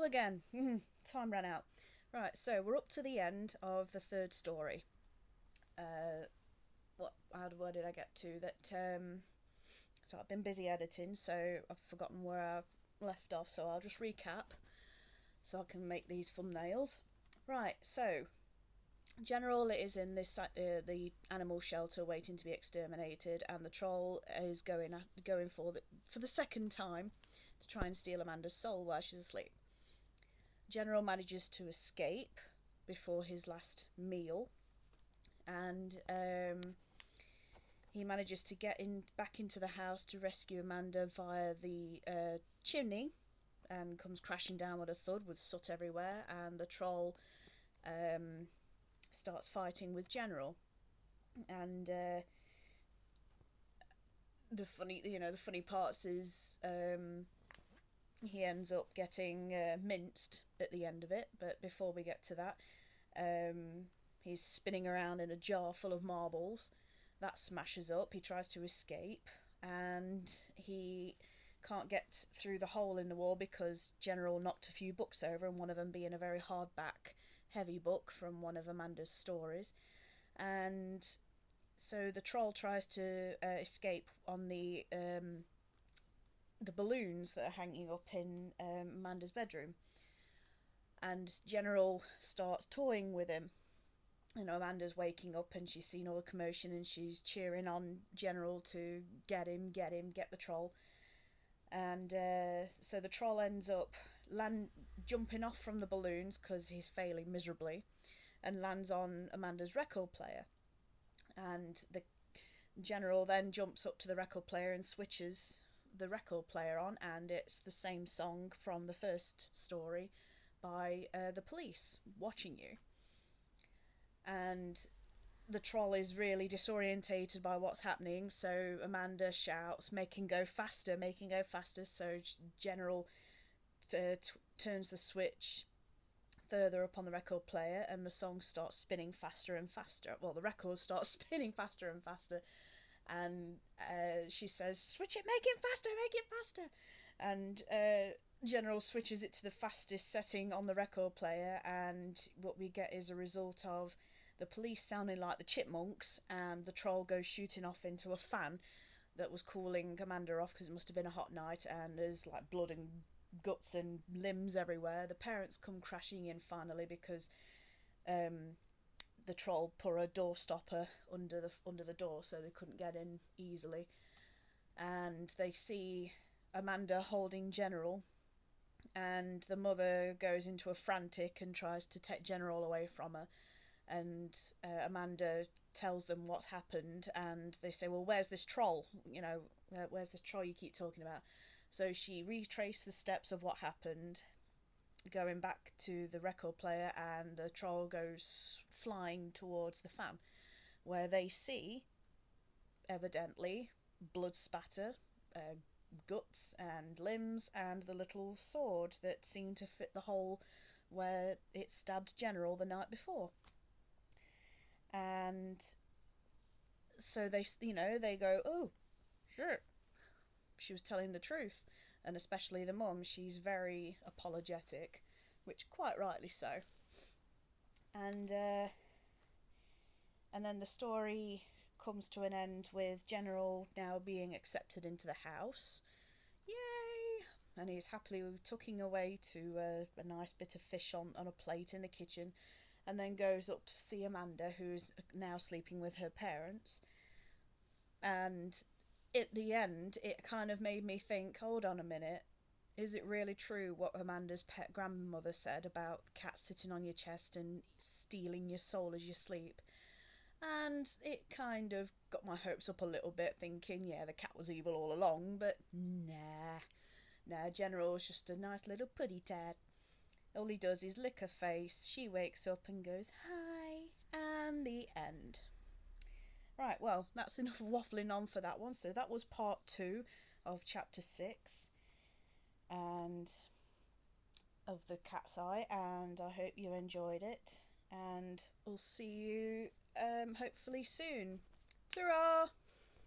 again. Time ran out. Right, so we're up to the end of the third story. Where did I get to? So I've been busy editing, so I've forgotten where I left off. So I'll just recap, so I can make these thumbnails. Right, so General is in the animal shelter waiting to be exterminated, and the troll is going for the second time to try and steal Amanda's soul while she's asleep. General manages to escape before his last meal, and he manages to get back into the house to rescue Amanda via the chimney, and comes crashing down with a thud with soot everywhere. And the troll starts fighting with General, and the funny parts is he ends up getting minced at the end of it. But before we get to that, he's spinning around in a jar full of marbles. That smashes up. He tries to escape, and he can't get through the hole in the wall because General knocked a few books over, and one of them being a very hardback, heavy book from one of Amanda's stories. And so the troll tries to escape on the balloons that are hanging up in Amanda's bedroom, and General starts toying with him. Amanda's waking up and she's seen all the commotion, and she's cheering on General to get him, get the troll. And so the troll ends up jumping off from the balloons because he's failing miserably, and lands on Amanda's record player. And the General then jumps up to the record player and switches the record player on, and it's the same song from the first story by The Police, Watching You. And the troll is really disorientated by what's happening, so Amanda shouts, make him go faster, make him go faster. So General turns the switch further up on the record player, and the song starts spinning faster and faster. Well, the record starts spinning faster and faster, and she says, switch it, make it faster, make it faster. And General switches it to the fastest setting on the record player, and what we get is a result of the police sounding like the Chipmunks, and the troll goes shooting off into a fan that was cooling Amanda off because it must have been a hot night, and there's like blood and guts and limbs everywhere. The parents come crashing in finally because the troll put a door stopper under the door, so they couldn't get in easily. And they see Amanda holding General, and the mother goes into a frantic and tries to take General away from her. And Amanda tells them what's happened, and they say, well, where's this troll? Where's this troll you keep talking about? So she retraced the steps of what happened, going back to the record player, and the troll goes flying towards the fan, where they see, evidently, blood spatter, guts and limbs, and the little sword that seemed to fit the hole where it stabbed General the night before. And so they go, oh, sure, she was telling the truth. And especially the mum, she's very apologetic, which quite rightly so. And then the story comes to an end with General now being accepted into the house. Yay! And he's happily tucking away to a nice bit of fish on a plate in the kitchen, and then goes up to see Amanda, who's now sleeping with her parents. And at the end, it kind of made me think, hold on a minute, is it really true what Amanda's pet grandmother said about the cat sitting on your chest and stealing your soul as you sleep? And it kind of got my hopes up a little bit, thinking, yeah, the cat was evil all along. But nah, General's just a nice little puddy tat. All he does is lick her face, she wakes up and goes, hi, and the end. Right, well, that's enough waffling on for that one. So that was part 2 of chapter 6 and of The Cat's Eye, and I hope you enjoyed it, and we'll see you hopefully soon. Ta-ra!